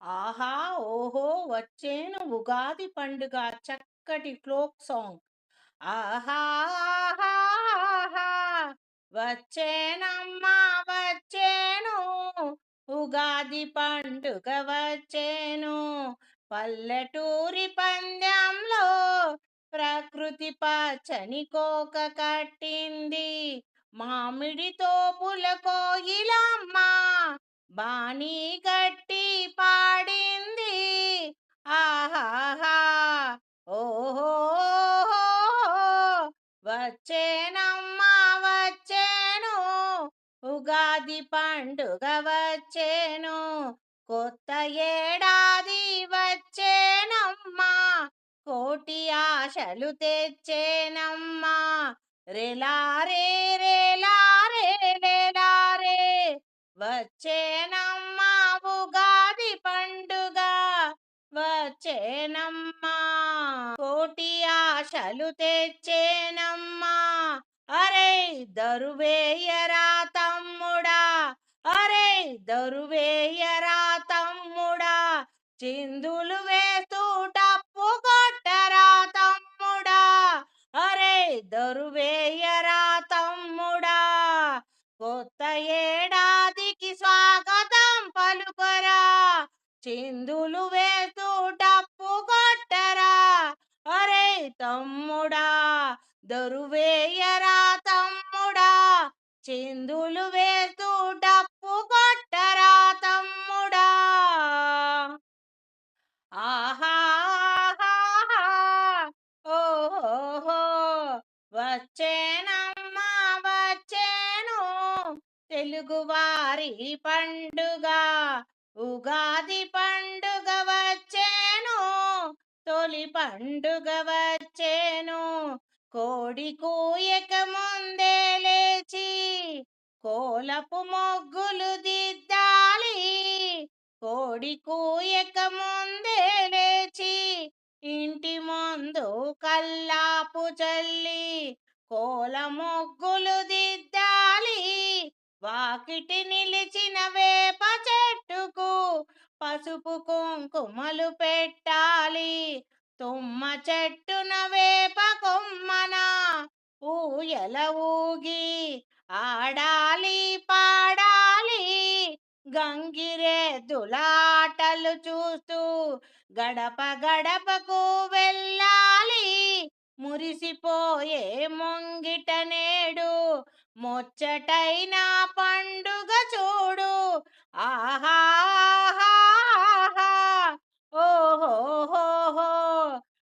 ఆహా! ఓహో! వచ్చేను ఉగాది పండుగ చక్కటి ఫోక్ సాంగ్. ఆహా! ఆహా! ఆహా! వచ్చేనమ్మా వచ్చేను ఉగాది పండుగ వచ్చేను. పల్లెటూరి పందెంలో ప్రకృతి పచ్చని కోక కట్టింది. మామిడి తోపుల కోయిలమ్మ బాణీ గట్టి పాడింది. ఆహాహా! ఓహోహో! వచ్చేనమ్మా వచ్చేను ఉగాది పండుగ వచ్చేను. కొత్త ఏడాది వచ్చేనమ్మా కోటి ఆశలు తెచ్చేనమ్మా. రెలారే రేలారే రేలారే వచ్చేనమ్మా ఉగాది పండుగ వచ్చేనమ్మా కోటి ఆశలు తెచ్చేనమ్మా. అరే దరువేయరా తమ్ముడా, అరే దరువేయరా తమ్ముడా, చిందులు వేస్తూ టప్పు కొట్టరా తమ్ముడా, అరే దరువేయరా తమ్ముడా. కొత్త ఏడాదికి స్వాగతం పలుకరా, చిందులు వేస్తూ టప్పు కొట్టరా, అరే తమ్ముడా దరువేయరా తమ్ముడా, చిందులు వేస్తూ టప్పు కొట్టరా తమ్ముడా. ఆహా! ఆహాహా! ఓహోహో! వచ్చేనమ్మా వచ్చేను తెలుగువారి పండుగ ఉగాది పండుగ వచ్చేను. తొలి పండుగ వచ్చేను. కోడి కూయక ముందే లేచి కోలపు మొగ్గులు దిద్దాలి. కోడి కూయక ముందే లేచి ఇంటి ముందు కల్లాపు చల్లి కోల మొగ్గులు దిద్దాలి. వాకిటి నిలిచిన వేప చెట్టుకు పసుపు కుంకుమలు పెట్టాలి. తుమ్మ చెట్టున వేప కొమ్మన ఊయల ఊగి ఆడాలి పాడాలి. గంగిరెద్దులాటలు చూస్తూ గడప గడపకు వెళ్ళాలి. మురిసిపోయే ముంగిట నేడు ముచ్చటైన పండుగ చూడు. ఆహా! ఆహా! ఓహోహోహో!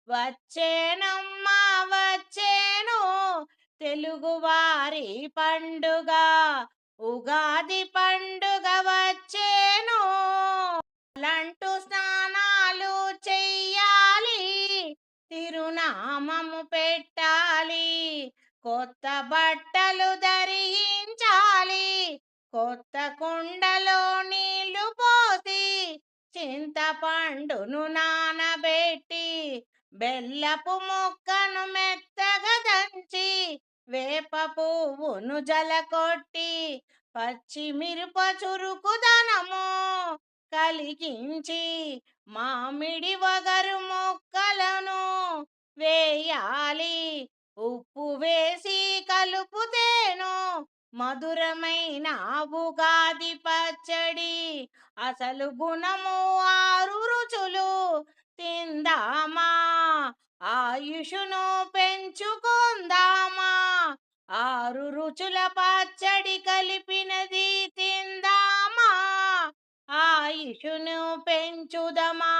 వచ్చేనమ్మా వచ్చేను తెలుగువారి పండుగ ఉగాది పండుగ వచ్చేను. లంటూ స్నానాలు చెయ్యాలి, తిరునామము పెట్టాలి, కొత్త బట్టలు ధరించాలి, కొత్త కుండలో నీళ్లు పోసి చింతపండును నానబెట్టి బెల్లపు ముక్కను మెత్తగా దంచి వేప పువ్వును జలకొట్టి పచ్చిమిరప చురుకుదనము కలిగించి మామిడి వగరు ముక్కలను వేయాలి. ఉప్పు వేసి కలుపుతేను మధురమైన ఉగాది పచ్చడి. అసలు గుణము ఆరు రుచులు తిందామా, ఆయుషును పెంచుకుందామా. ఆరు రుచుల పచ్చడి కలిపినది తిందామా, ఆయుషును పెంచుదమా.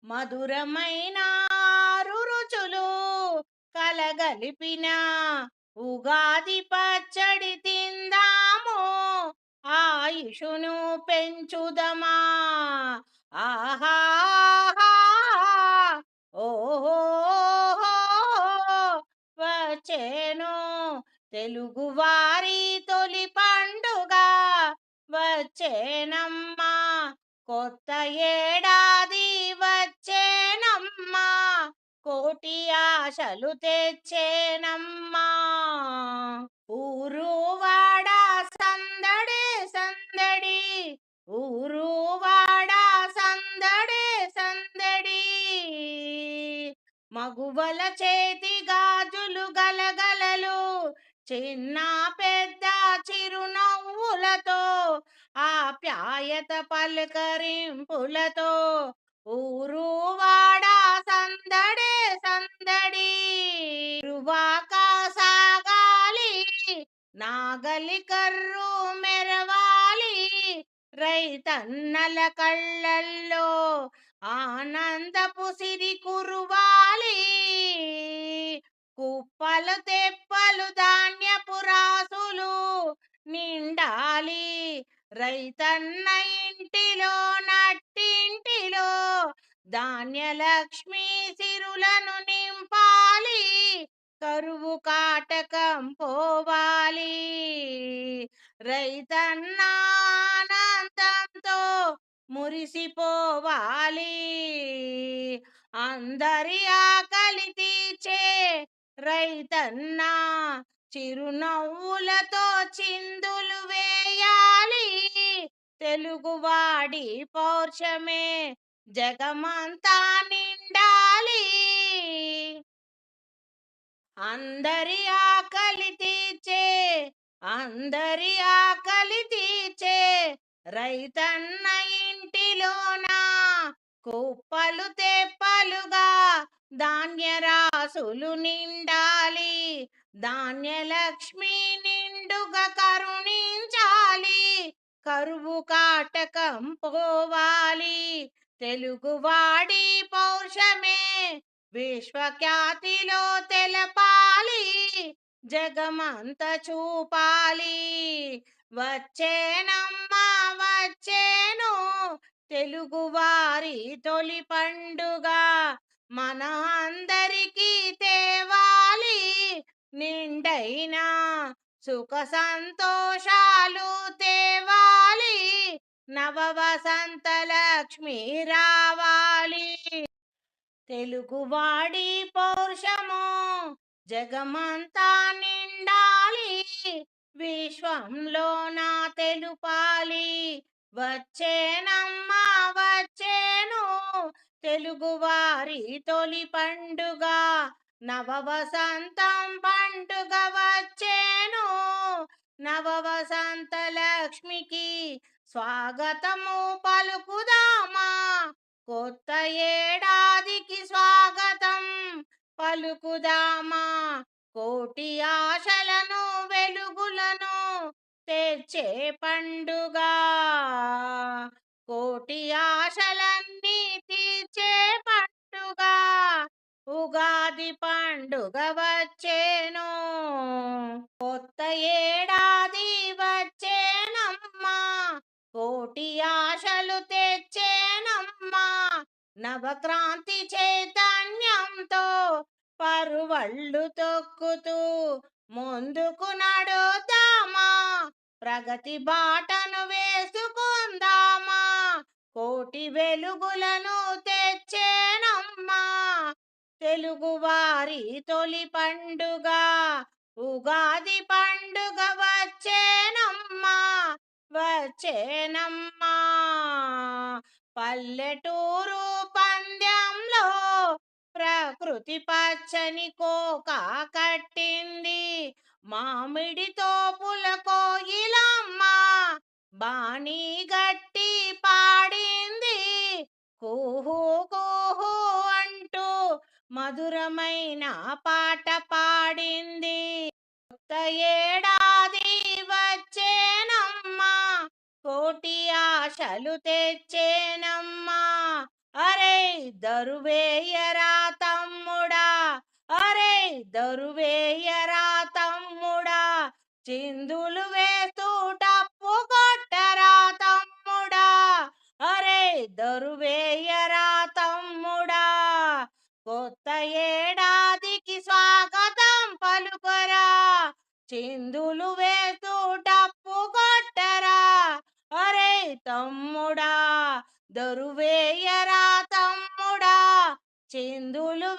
మధురమైన ఆరు రుచులు కలగలిపిన ఉగాది పచ్చడి తిందాము, ఆయుషును పెంచుదమా. ఆహా! ఓహోహో! వచ్చేను తెలుగువారి తొలి పండుగ వచ్చేనమ్మా. కొత్త ఏడాది వచ్చేనమ్మా కోటి ఆశలు తెచ్చేనమ్మా. ఊరు వాడ సందడి సందడి, ఊరు వాడ మగువల చేతి గాజులు గలగలలు, చిన్న పెద్ద చిరునవ్వులతో, ఆప్యాయత పలకరింపులతో, ఊరు వాడ సందడే సందడి. రువాక సాగాలి, నాగలి కర్రు మెరవాలి, రైతన్నల కళ్ళల్లో ఆనందపు సిరి కురువాలి. కుప్పలు తెప్పలు ధాన్యపు రాసులు నిండాలి, రైతన్న ఇంటిలో నట్టింటిలో ధాన్యలక్ష్మి సిరులను నింపాలి, కరువు కాటకం పోవాలి. రైతన్న ఆనందంతో మురిసిపోవాలి, అందరి ఆకలి తీర్చే రైతన్న చిరునవ్వులతో చిందులు వేయాలి. తెలుగువాడి పౌరుషమే జగమంతా నిండాలి, అందరి ఆకలి తీర్చే, అందరి ఆకలి తీర్చే రైతన్న ఇంటిలోన కుప్పలు తెప్పలుగా ధాన్యరాసులు నిండాలి, ధాన్యలక్ష్మి నిండుగా కరుణించాలి, కరువు కాటకం పోవాలి. తెలుగువాడి పౌరుషమే విశ్వఖ్యాతిలో తెలపాలి, జగమంత చూపాలి. వచ్చేనమ్మా వచ్చేను తెలుగువారి తొలి పండుగ, మన అందరికీ తేవాలి నిండైన సుఖ సంతోషాలు తేవాలి, నవ వసంత లక్ష్మి రావాలి. తెలుగువాడి పౌరుషము జగమంతా నిండాలి, విశ్వంలో నా తెలుపాలి. వచ్చేనమ్మా వచ్చేను తెలుగువారి తొలి పండుగ, నవ వసంతం పండుగ వచ్చేను, నవ వసంత లక్ష్మికి స్వాగతము పలుకుదామా, కొత్త ఏడాదికి స్వాగతం పలుకుదామా. కోటి ఆశలను వెలుగులను తెచ్చే పండుగ, కోటి ఆశలన్నీ తీర్చే పండుగ, ఉగాది పండుగ వచ్చేను. కొత్త ఏడాది వచ్చేనమ్మా, కోటి ఆశలు తెచ్చేనమ్మా, నవక్రాంతి చైతన్యంతో పరువళ్ళు తొక్కుతూ ముందుకు నడుద్దామా, ప్రగతి బాటను వేసుకుందామా, కోటి వెలుగులను తెచ్చేనమ్మా, తెలుగువారి తొలి పండుగ, ఉగాది పండుగ వచ్చేనమ్మా వచ్చేనమ్మా. పల్లెటూరు పందెంలో ప్రకృతి పచ్చని కోక కట్టింది, మామిడి తోపుల కోయిలమ్మ బాణీ గట్టి పాడింది, కుహు కుహు అంటూ మధురమైన పాట పాడింది. కొత్త ఏడాది వచ్చేనమ్మా, కోటి ఆశలు తెచ్చేనమ్మా. అరే దరువేయరా తమ్ముడా, అరే దరువేయరా తమ్ముడా, చిందులు వేస్తూ టప్పు కొట్టరా తమ్ముడా, అరే దరువేయరా తమ్ముడా. కొత్త ఏడాదికి స్వాగతం పలుకరా, చిందులు వేస్తూ టప్పు కొట్టరా, అరే తమ్ముడా దరువేయరా తమ్ముడా, చిందులు